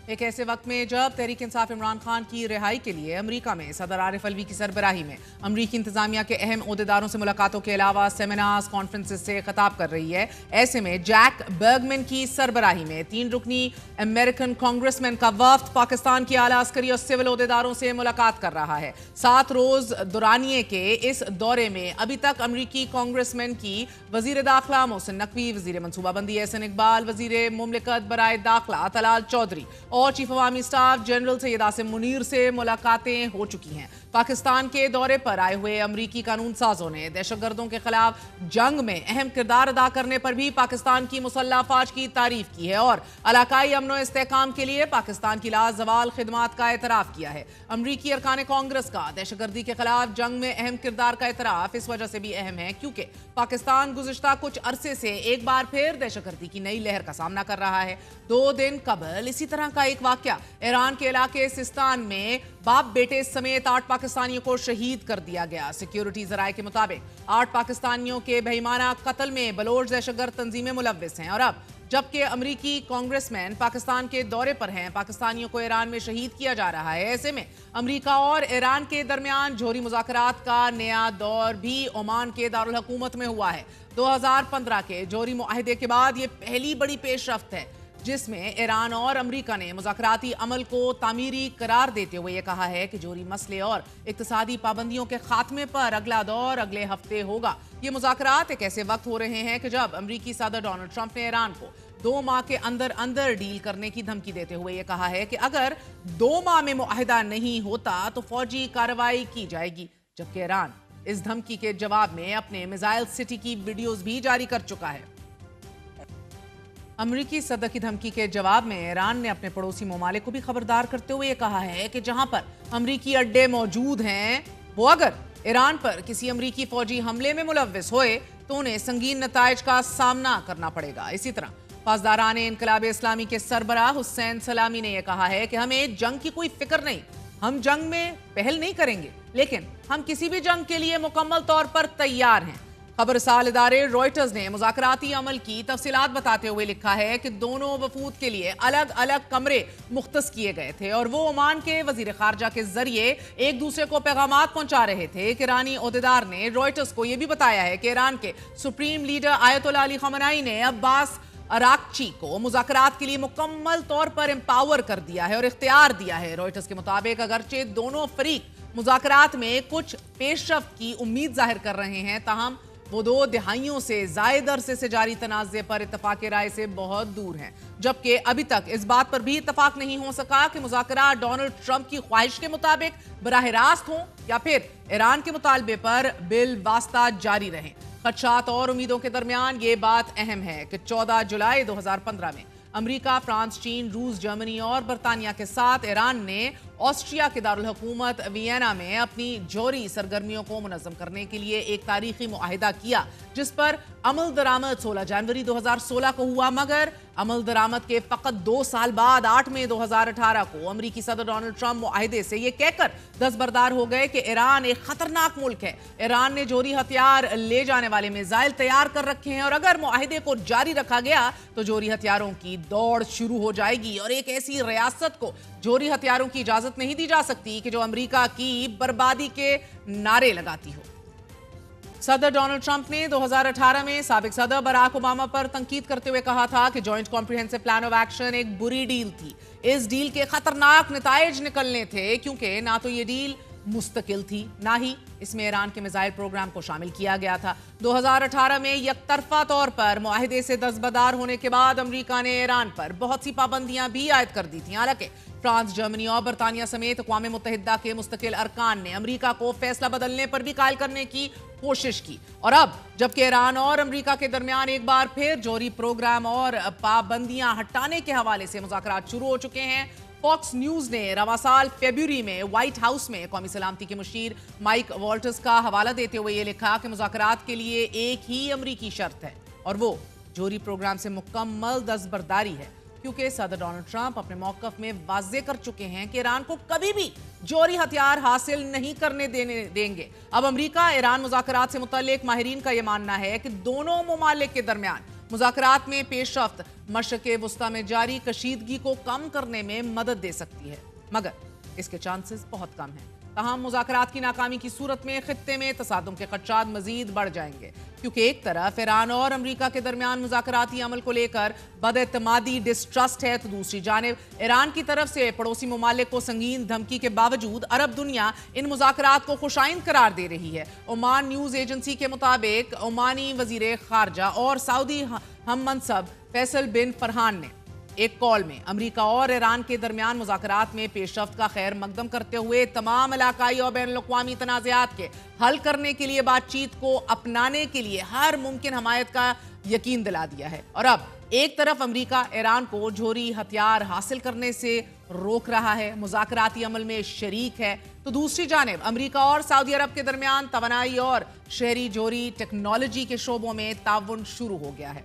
एक ऐसे वक्त में जब तहरीक इंसाफ इमरान खान की रिहाई के लिए अमेरिका में सदर आरिफ अलवी की सरबराही में अमेरिकी इंतजामिया के अहम ओहदेदारों से मुलाकातों के अलावा सेमिनार्स कॉन्फ्रेंसेस से खिताब कर रही है, ऐसे में जैक बर्गमैन की सरबराही में 3 रुकनी अमेरिकन कांग्रेसमैन का वफ्द पाकिस्तान की आला अस्करी और सिविल ओहदेदारों से मुलाकात कर रहा है। 7 रोज दुरानिये के इस दौरे में अभी तक अमेरिकी कांग्रेसमैन की वजीर दाखिला मोहसिन नकवी, वजीर मनसूबाबंदी एहसन इकबाल, वजीर मुमलिकत बराए दाखिला तलाल चौधरी और चीफ अवामी स्टाफ जनरल सैयद आसिम मुनीर से मुलाकातें हो चुकी हैं। पाकिस्तान के दौरे पर आए हुए अमरीकी कानून साजों ने दहशतगर्दों के खिलाफ जंग में अहम किरदार अदा करने पर भी पाकिस्तान की मुसल्लह अफवाज की तारीफ की है और इलाकाई अमन व इस्तेहकाम के लिए पाकिस्तान की लाजवाल खिदमात का एतराफ किया है। अमरीकी अरकान कांग्रेस का दहशतगर्दी के खिलाफ जंग में अहम किरदार का एतराफ इस वजह से भी अहम है क्योंकि पाकिस्तान गुज़िश्ता कुछ अरसे से एक बार फिर दहशतगर्दी की नई लहर का सामना कर रहा है। 2 दिन कबल इसी तरह का एक वाकया ईरान के इलाके सिस्तान में बाप बेटे समेत 8 पाकिस्तानियों को शहीद कर दिया गया। सिक्योरिटी जराये के मुताबिक 8 पाकिस्तानियों के बेईमाना कत्ल में बलोच दहशतगर्द तंजीमें मुलव्विस हैं और अब जबकि अमरीकी कांग्रेसमैन पाकिस्तान के दौरे पर हैं, पाकिस्तानियों को ईरान में शहीद किया जा रहा है। ऐसे में अमरीका और ईरान के दरमियान जोहरी मुज़ाकरात का नया दौर भी ओमान के दारुल हुकूमत में हुआ है। 2015 के जोहरी मुआहिदे के बाद ये पहली बड़ी पेशरफ्त है जिसमें ईरान और अमरीका ने मुज़ाकराती अमल को तामीरी करार देते हुए ये कहा है कि जोहरी मसले और इक्तिसादी पाबंदियों के खात्मे पर अगला दौर अगले हफ्ते होगा। ये मुज़ाकरात एक ऐसे वक्त हो रहे हैं कि जब अमरीकी सदर डोनाल्ड ट्रंप ने ईरान को 2 माह के अंदर अंदर डील करने की धमकी देते हुए ये कहा है कि अगर 2 माह में मुआहिदा नहीं होता तो फौजी कार्रवाई की जाएगी, जबकि ईरान इस धमकी के जवाब में अपने मिसाइल सिटी की वीडियोज भी जारी कर चुका है। अमरीकी सदर की धमकी के जवाब में ईरान ने अपने पड़ोसी ममालिक को भी खबरदार करते हुए कहा है कि जहां पर अमरीकी अड्डे मौजूद हैं वो अगर ईरान पर किसी अमरीकी फौजी हमले में मुलव्विस होए तो उन्हें संगीन नताइज का सामना करना पड़ेगा। इसी तरह पासदारान इनकलाब इस्लामी के सरबराह हुसैन सलामी ने यह कहा है कि हमें जंग की कोई फिक्र नहीं, हम जंग में पहल नहीं करेंगे, लेकिन हम किसी भी जंग के लिए मुकम्मल तौर पर तैयार हैं। खबरसाल इदारे रॉयटर्स ने मुज़ाकराती अमल की तफसीलात बताते हुए लिखा है कि दोनों वफूद के लिए अलग अलग कमरे मुख्तस किए गए थे और वो ओमान के वजीर खारजा के जरिए एक दूसरे को पैगामात पहुंचा रहे थे। एक ईरानी ओहदेदार ने रॉयटर्स को यह भी बताया है कि ईरान के सुप्रीम लीडर आयतुल्लाह अली खमनाई ने अब्बास अराक्ची को मुज़ाकरात के लिए मुकम्मल तौर पर एम्पावर कर दिया है और इख्तियार दिया है। रॉयटर्स के मुताबिक अगरचे दोनों फरीक मुज़ाकरात में कुछ पेशरफ्त की उम्मीद जाहिर कर रहे हैं, ताहम वो 2 दिहाइयों से जायद अरसे से जारी तनाज़े पर इत्तफाक राय से बहुत दूर हैं, जबकि अभी तक इस बात पर भी इत्तफाक नहीं हो सका कि मुज़ाकरात डोनाल्ड ट्रंप की ख्वाहिश के मुताबिक बराह रास्त हों या फिर ईरान के मुतालबे पर बिल वास्ता जारी रहें। खदशात और उम्मीदों के दरमियान ये बात अहम है कि 14 जुलाई 2015 में अमरीका, फ्रांस, चीन, रूस, जर्मनी और बरतानिया के साथ ईरान ने ऑस्ट्रिया के दारुल हुकूमत वियना में अपनी जोहरी सरगर्मियों को मुनज़्ज़म करने के लिए एक तारीखी मुआहिदा किया, जिस पर अमल दरामद 16 जनवरी 2016 को हुआ, मगर अमल दरामद के फ़कत 2 साल बाद 8 मई 2018 को अमरीकी सदर डोनाल्ड ट्रंप मुआहिदे से ये कहकर दस्तबरदार हो गए कि ईरान एक खतरनाक मुल्क है, ईरान ने जोहरी हथियार ले जाने वाले मिसाइल तैयार कर रखे हैं और अगर मुआहिदे को जारी रखा गया तो जोहरी हथियारों की दौड़ शुरू हो जाएगी और एक ऐसी रियासत को जोहरी हथियारों की इजाजत नहीं दी जा सकती कि जो अमेरिका की बर्बादी के नारे लगाती हो। सदर डोनाल्ड ट्रंप ने 2018 में साबिक सदर बराक ओबामा पर तंकीद करते हुए कहा था कि joint comprehensive plan of action एक बुरी डील थी। इस डील के खतरनाक नताइज निकलने थे क्योंकि ना तो ये डील मुस्तकिल थी, ना ही इसमें ईरान के मिसाइल प्रोग्राम को शामिल किया गया था। 2018 में यकतरफा तौर पर मुआहिदे से दस्तबरदार होने के बाद अमेरिका ने ईरान पर बहुत सी पाबंदियां भी आयद कर दी थी। हालांकि फ्रांस, जर्मनी और बरतानिया समेत अक़वाम मुत्तहिदा के मुस्तकिल अरकान ने अमेरिका को फैसला बदलने पर भी कायल करने की कोशिश की और अब जबकि ईरान और अमेरिका के दरमियान एक बार फिर जोहरी प्रोग्राम और पाबंदियां हटाने के हवाले से मुज़ाकरात शुरू हो चुके हैं। फॉक्स न्यूज ने रवा साल फरवरी में व्हाइट हाउस में कौमी सलामती के मुशीर माइक वॉल्टर्स का हवाला देते हुए ये लिखा कि मुज़ाकरात के लिए एक ही अमरीकी शर्त है और वो जोहरी प्रोग्राम से मुकम्मल दस्तबरदारी है, क्योंकि सदर डोनाल्ड ट्रंप अपने मौक़िफ़ में वाज़े कर चुके हैं कि ईरान को कभी भी जोहरी हथियार हासिल नहीं करने देंगे। अब अमेरिका ईरान मुज़ाकरात से मुतल्लिक माहिरीन का यह मानना है कि दोनों ममालिक के दरमियान मुज़ाकरात में पेशरफ्त मशरक़ वस्ता में जारी कशीदगी को कम करने में मदद दे सकती है, मगर इसके चांसेस बहुत कम हैं। तमाम मुज़ाकरात की नाकामी की सूरत में खित्ते में तसादुम के खदशात मजीद बढ़ जाएंगे, क्योंकि एक तरफ ईरान और अमरीका के दरमियान मुज़ाकराती अमल को लेकर बदएतमादी डिस्ट्रस्ट है, तो दूसरी जानिब ईरान की तरफ से पड़ोसी ममालिक को संगीन धमकी के बावजूद अरब दुनिया इन मुज़ाकरात को खुशाइंद करार दे रही है। ओमान न्यूज़ एजेंसी के मुताबिक ओमानी वज़ीर ख़ारजा और सऊदी हम मनसब फैसल बिन फरहान ने एक कॉल में अमरीका और ईरान के दरमियान मुज़ाकरात में पेशरफ्त का खैर मकदम करते हुए तमाम इलाकाई और बैनुल अक़वामी तनाज़ात के हल करने के लिए बातचीत को अपनाने के लिए हर मुमकिन हमायत का यकीन दिला दिया है। और अब एक तरफ अमरीका ईरान को जोहरी हथियार हासिल करने से रोक रहा है, मुज़ाकराती अमल में शरीक है, तो दूसरी जानिब अमरीका और सऊदी अरब के दरमियान तवानाई और शहरी जोहरी टेक्नोलॉजी के शोबों में ताउन शुरू हो गया है।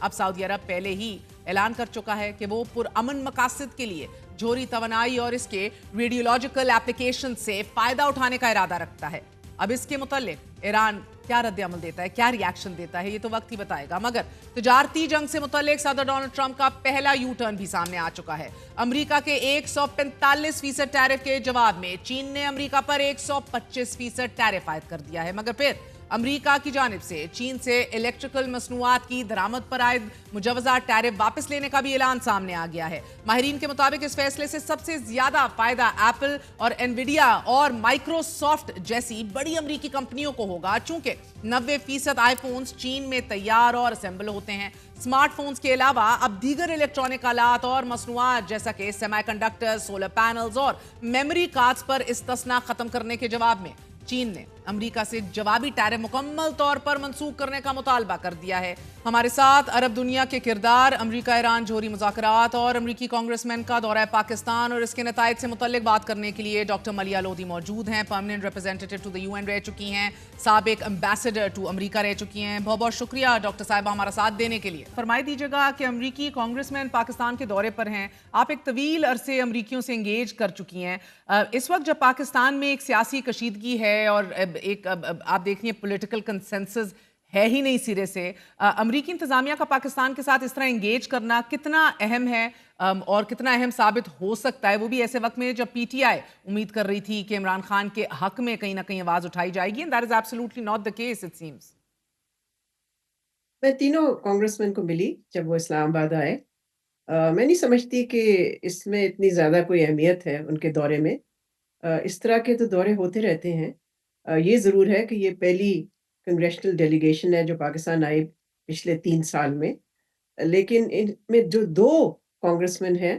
अब सऊदी अरब पहले ही ऐलान कर चुका है कि वो पुरअमन मकासद के लिए जोहरी तवानाई और इसके रेडियोलॉजिकल एप्लीकेशन से फायदा उठाने का इरादा रखता है। अब इसके मुतल्लिक ईरान क्या रद्द-ए-अमल देता है, क्या रिएक्शन देता है, ये तो वक्त ही बताएगा। मगर तिजारती जंग से मुतल्लिक सदर डोनाल्ड ट्रंप का पहला यू टर्न भी सामने आ चुका है। अमरीका के 145% टैरिफ के जवाब में चीन ने अमरीका पर 125% टैरिफ आयद कर दिया है, मगर फिर अमरीका की जानिब से चीन से इलेक्ट्रिकल मसनूआत की दरामद पर आयद मुजवजा टैरिफ वापस लेने का भी ऐलान सामने आ गया है। माहिरीन के मुताबिक इस फैसले से सबसे ज्यादा फायदा एप्पल और एनविडिया और माइक्रोसॉफ्ट जैसी बड़ी अमरीकी कंपनियों को होगा, चूंकि 90% आईफोन्स चीन में तैयार और असेंबल होते हैं। स्मार्टफोन्स के अलावा अब दीगर इलेक्ट्रॉनिक आलात और मसनूआत जैसा कि सेमीकंडक्टर, सोलर पैनल्स और मेमोरी कार्ड्स पर इस्तिस्ना खत्म करने के जवाब में चीन ने अमरीका से जवाबी टैरिफ मुकम्मल तौर पर मंसूख करने का मुतालबा कर दिया है। हमारे साथ अरब दुनिया के किरदार, अमरीका ईरान जोहरी मुज़ाकरात और अमरीकी कांग्रेसमैन का दौरा पाकिस्तान और इसके नताइज से मुतल्लिक बात करने के लिए डॉक्टर मलिया लोधी मौजूद हैं। Permanent representative to the UN रह चुकी हैं, साबिक एम्बेसडर टू अमरीका रह चुकी हैं। बहुत बहुत शुक्रिया डॉक्टर साहिबा हमारा साथ देने के लिए। फरमाई दीजिएगा कि अमरीकी कांग्रेसमैन पाकिस्तान के दौरे पर हैं, आप एक तवील अरसे अमरीकियों से इंगेज कर चुकी हैं। इस वक्त जब पाकिस्तान में एक सियासी कशीदगी है और एक आप देख रही हैं पॉलिटिकल कंसेंसस है ही नहीं सिरे से, अमरीकी इंतजामिया का पाकिस्तान के साथ इस तरह एंगेज करना कितना अहम है और कितना अहम साबित हो सकता है, वो भी ऐसे वक्त में जब पीटीआई उम्मीद कर रही थी कि इमरान खान के हक में कहीं ना कहीं आवाज उठाई जाएगी, and that is absolutely not the case it seems. मैं तीनों कांग्रेसमैन को मिली जब वो इस्लामाबाद आए। मैं नहीं समझती कि इसमें इतनी ज़्यादा कोई अहमियत है उनके दौरे में। इस तरह के तो दौरे होते रहते हैं। ये ज़रूर है कि ये पहली कांग्रेशनल डेलीगेशन है जो पाकिस्तान आई पिछले 3 साल में। लेकिन इनमें जो 2 कांग्रेसमैन हैं,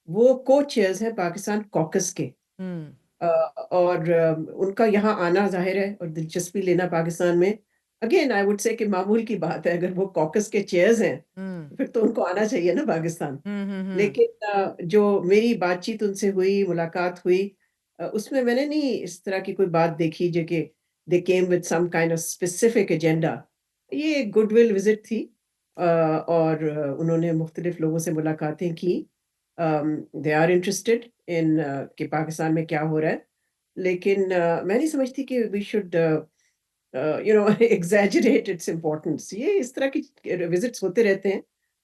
वो को-चेयर्स हैं पाकिस्तान कॉकस के। हम्म। और उनका यहाँ आना ज़ाहिर है और दिलचस्पी लेना पाकिस्तान में अगेन आई वुड से कि मामूल की बात है। अगर वो कॉकस के चेयर्स हैं, हम्म। फिर तो उनको आना चाहिए ना पाकिस्तान। हम्म। लेकिन जो मेरी बातचीत उनसे हुई, मुलाकात हुई, उसमें मैंने नहीं इस तरह की कोई बात देखी जो कि they came with some kind of specific agenda. ये एक गुडविल विज़िट थी। और उन्होंने मुख्तलिफ लोगों से मुलाकातें की। दे आर इंटरेस्टेड इन कि पाकिस्तान में क्या हो रहा है। लेकिन मैं नहीं समझती कि we should you know exaggerate its importance. ये इस तरह की विज़िट्स होते रहते हैं।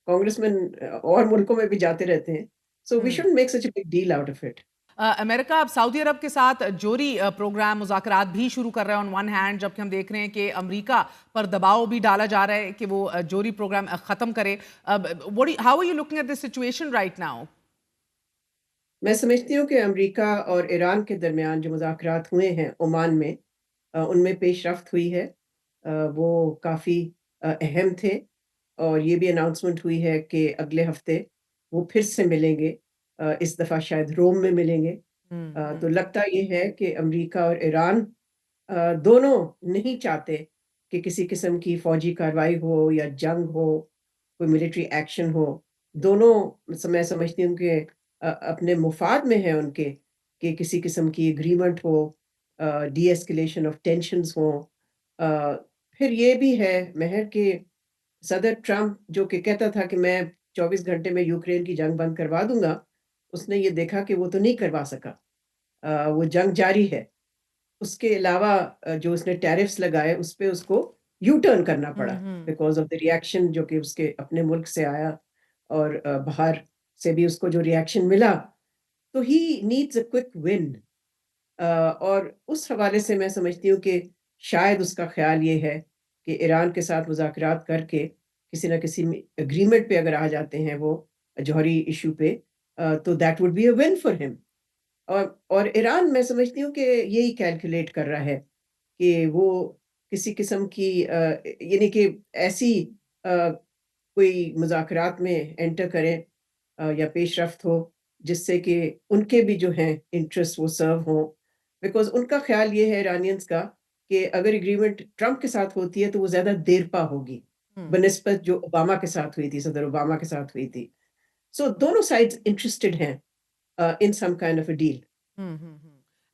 कांग्रेसमैन और मुल्कों में भी जाते रहते हैं। So we hmm. Shouldn't make such a big deal out of it. America अब सऊदी अरब के साथ जोरी प्रोग्राम मुज़ाकरात भी शुरू कर रहा है ऑन वन हैंड, जबकि हम देख रहे हैं कि अमेरिका पर दबाव भी डाला जा रहा है कि वो जोरी प्रोग्राम ख़त्म करे। How are you looking at this situation right now? मैं समझती हूँ कि अमेरिका और ईरान के दरमियान जो मुज़ाकरात हुए हैं ओमान में, उनमें पेशरफ्त हुई है। वो काफ़ी अहम थे और ये भी अनाउंसमेंट हुई है कि अगले हफ्ते वो फिर से मिलेंगे। इस दफ़ा शायद रोम में मिलेंगे। तो लगता ये है कि अमेरिका और ईरान दोनों नहीं चाहते कि किसी किस्म की फ़ौजी कार्रवाई हो या जंग हो, कोई मिलिट्री एक्शन हो। दोनों मैं समझती हूँ कि अपने मुफ़ाद में है उनके कि किसी किस्म की एग्रीमेंट हो, de-escalation ऑफ टेंशन्स हो। अ, फिर ये भी है महर कि सदर ट्रंप जो कि कहता था कि मैं 24 घंटे में यूक्रेन की जंग बंद करवा दूँगा, उसने ये देखा कि वो तो नहीं करवा सका। वो जंग जारी है। उसके अलावा जो उसने टैरिफ्स लगाए उस पे उसको یو ٹرن کرنا پڑا ہوں بیکاز آف دا ریئیکشن جو کہ اس کے اپنے ملک سے آیا اور باہر سے بھی اس کو جو ریئیکشن ملا. تو ہی نیڈز اے کوئک ون. اور اس حوالے سے میں سمجھتی ہوں کہ شاید اس کا خیال یہ ہے کہ ایران کے ساتھ مذاکرات کر کے کسی نہ کسی اگریمنٹ پہ اگر آ جاتے ہیں وہ جوہری ایشو پہ تو that would be a one for ہم. اور ایران میں سمجھتی ہوں کہ یہی کیلکولیٹ کر رہا ہے کہ وہ کسی قسم کی یعنی کہ ایسی کوئی مذاکرات میں انٹر کریں یا پیش رفت ہو جس سے کہ ان کے بھی جو ہیں انٹرسٹ وہ سرو ہوں. بیکاز ان کا خیال یہ ہے ایرانینز کا کہ اگر اگریمنٹ ٹرمپ کے ساتھ ہوتی ہے تو وہ زیادہ دیر پا ہوگی ہوں بنسبت جو اوباما کے ساتھ ہوئی تھی، صدر اوباما کے ساتھ ہوئی تھی. سو دونوں سائڈز انٹرسٹڈ ہیں in some kind of a deal.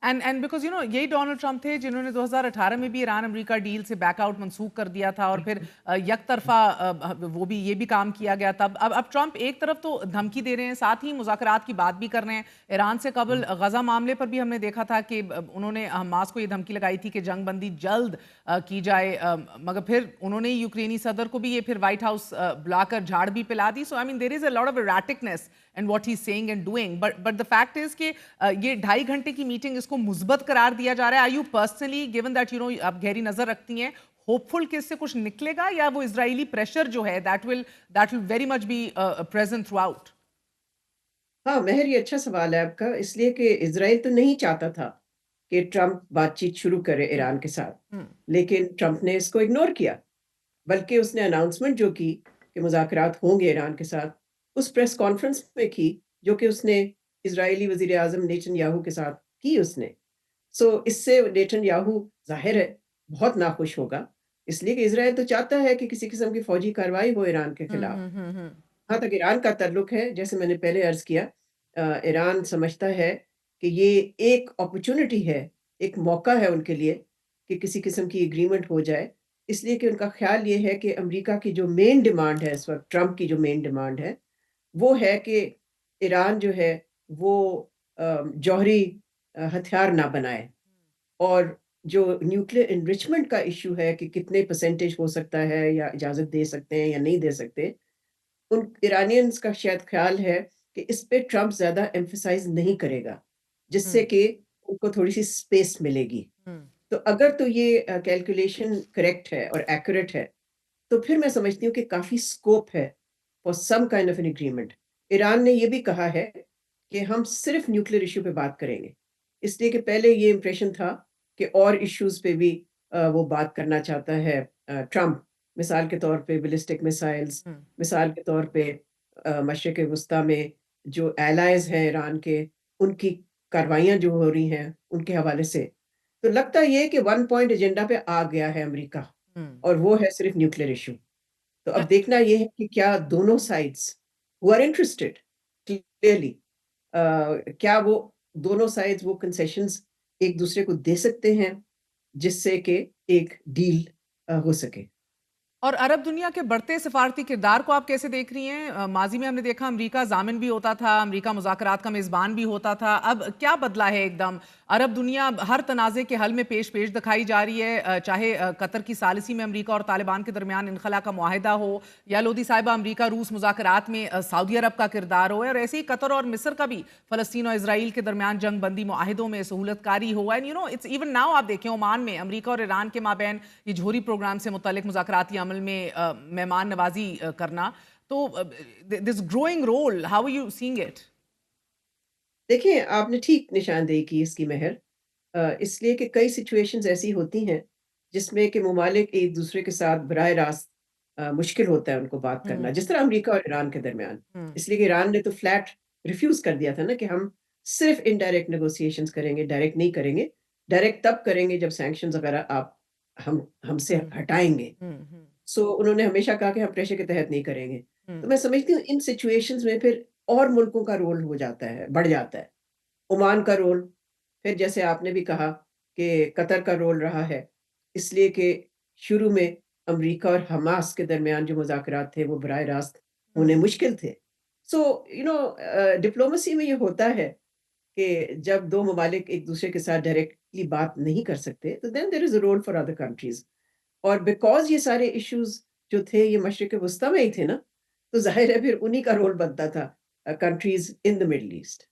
And because یہی ڈونلڈ ٹرمپ تھے جنہوں نے 2018 میں بھی ایران امریکہ ڈیل سے بیک آؤٹ منسوخ کر دیا تھا اور پھر یک طرفہ وہ بھی یہ بھی کام کیا گیا تب. اب ٹرمپ ایک طرف تو دھمکی دے رہے ہیں، ساتھ ہی مذاکرات کی بات بھی کر رہے ہیں. ایران سے قبل غزہ معاملے پر بھی ہم نے دیکھا تھا کہ انہوں نے حماس کو یہ دھمکی لگائی تھی کہ جنگ بندی جلد کی جائے، مگر پھر انہوں نے یوکرینی صدر کو بھی یہ پھر وائٹ ہاؤس بلا کر جھاڑ بھی پلا دی. So I mean there is a lot of erraticness in what he's saying and doing, but the fact is کہ یہ 2.5 گھنٹے کی میٹنگ اس کو مثبت قرار دیا جا رہا ہے. Are you personally, given that آپ گہری نظر رکھتی ہیں، ہوپفل کہ اس سے کچھ نکلے گا، یا وہ اسرائیلی پریشر جو ہے that will very much be present throughout? ہاں مہر، یہ اچھا سوال ہے آپ کا، اس لیے کہ اسرائیل تو نہیں چاہتا تھا کہ ٹرمپ بات چیت شروع کرے ایران کے ساتھ، لیکن ٹرمپ نے اس کو اگنور کیا. بلکہ اس نے اناؤنسمنٹ جو کی کہ مذاکرات ہوں گے ایران کے ساتھ، اس پریس کانفرنس میں کی جو کہ اس نے اسرائیلی وزیر اعظم نیتن یاہو کے ساتھ کی اس نے. سو اس سے نیتن یاہو ظاہر ہے بہت ناخوش ہوگا، اس لیے کہ اسرائیل تو چاہتا ہے کہ کسی قسم کی فوجی کارروائی ہو ایران کے خلاف. ہاں تک ایران کا تعلق ہے، جیسے میں نے پہلے عرض کیا، ایران سمجھتا ہے کہ یہ ایک اپرچونٹی ہے، ایک موقع ہے ان کے لیے کہ کسی قسم کی اگریمنٹ ہو جائے. اس لیے کہ ان کا خیال یہ ہے کہ امریکہ کی جو مین ڈیمانڈ ہے اس وقت، ٹرمپ کی جو مین ڈیمانڈ ہے وہ ہے کہ ایران جو ہے وہ جوہری ہتھیار نہ بنائے، اور جو نیوکلیر انرچمنٹ کا ایشو ہے کہ کتنے پرسنٹیج ہو سکتا ہے یا اجازت دے سکتے ہیں یا نہیں دے سکتے، ان ایرانینز کا شاید خیال ہے کہ اس پہ ٹرمپ زیادہ ایمفسائز نہیں کرے گا، جس سے کہ ان کو تھوڑی سی سپیس ملے گی. تو اگر تو یہ کیلکولیشن کریکٹ ہے اور ایکوریٹ ہے تو پھر میں سمجھتی ہوں کہ کافی اسکوپ ہے for some kind of an agreement. Iran نے یہ بھی کہا ہے کہ ہم صرف نیوکلیر ایشو پہ بات کریں گے، اس لیے کہ پہلے یہ امپریشن تھا کہ اور ایشوز پہ بھی وہ بات کرنا چاہتا ہے ٹرمپ. مثال کے طور پہ بلسٹک میسائلز، مثال کے طور پہ مشرق وسطیٰ میں جو ایلائز ہیں ایران کے، ان کی کاروائیاں جو ہو رہی ہیں ان کے حوالے سے. تو لگتا یہ کہ 1 پوائنٹ ایجنڈا پہ آ گیا ہے امریکہ، اور وہ ہے صرف نیوکلیر ایشو. تو اب دیکھنا یہ ہے کہ کیا دونوں sides who are interested clearly کیا وہ دونوں سائڈس وہ کنسیشنز ایک دوسرے کو دے سکتے ہیں جس سے کہ ایک ڈیل ہو سکے. اور عرب دنیا کے بڑھتے سفارتی کردار کو آپ کیسے دیکھ رہی ہیں؟ ماضی میں ہم نے دیکھا امریکہ ضامن بھی ہوتا تھا، امریکہ مذاکرات کا میزبان بھی ہوتا تھا، اب کیا بدلا ہے ایک دم؟ عرب دنیا ہر تنازع کے حل میں پیش دکھائی جا رہی ہے، چاہے قطر کی ثالثی میں امریکہ اور طالبان کے درمیان انخلا کا معاہدہ ہو، یا لودھی صاحبہ امریکہ روس مذاکرات میں سعودی عرب کا کردار ہو، اور ایسے ہی قطر اور مصر کا بھی فلسطین اور اسرائیل کے درمیان جنگ بندی معاہدوں میں سہولت کاری ہو. اینڈ اٹس ایون ناؤ آپ دیکھیں عمان میں امریکہ اور ایران کے مابین یہ جوہری پروگرام سے متعلق مذاکراتی عمل میں مہمان نوازی کرنا. تو this growing role, how are you seeing it? دیکھیں آپ نے ٹھیک نشاندہی کی اس کی مہر، اس لیے کہ کئی سچویشنز ایسی ہوتی ہیں جس میں کہ ممالک ایک دوسرے کے ساتھ براہ راست مشکل ہوتا ہے ان کو بات کرنا، جس طرح امریکہ اور ایران کے درمیان. اس لیے کہ ایران نے تو فلیٹ ریفیوز کر دیا تھا نا کہ ہم صرف انڈائریکٹ نیگوسیشنز کریں گے، ڈائریکٹ نہیں کریں گے. ڈائریکٹ تب کریں گے جب سینکشنز وغیرہ آپ ہم سے ہٹائیں گے. سو انہوں نے ہمیشہ کہا کہ ہم پریشر کے تحت نہیں کریں گے. تو میں سمجھتی ہوں ان سچویشنز میں پھر اور ملکوں کا رول ہو جاتا ہے، بڑھ جاتا ہے. عمان کا رول، پھر جیسے آپ نے بھی کہا کہ قطر کا رول رہا ہے، اس لیے کہ شروع میں امریکہ اور حماس کے درمیان جو مذاکرات تھے وہ براہ راست ہونے مشکل تھے. سو ڈپلومسی میں یہ ہوتا ہے کہ جب دو ممالک ایک دوسرے کے ساتھ ڈائریکٹلی بات نہیں کر سکتے تو دین دیر is a role for other countries. اور بیکاز یہ سارے ایشوز جو تھے یہ مشرق وسطیٰ میں ہی تھے نا، تو ظاہر ہے پھر انہی کا رول بنتا تھا countries in the Middle asset.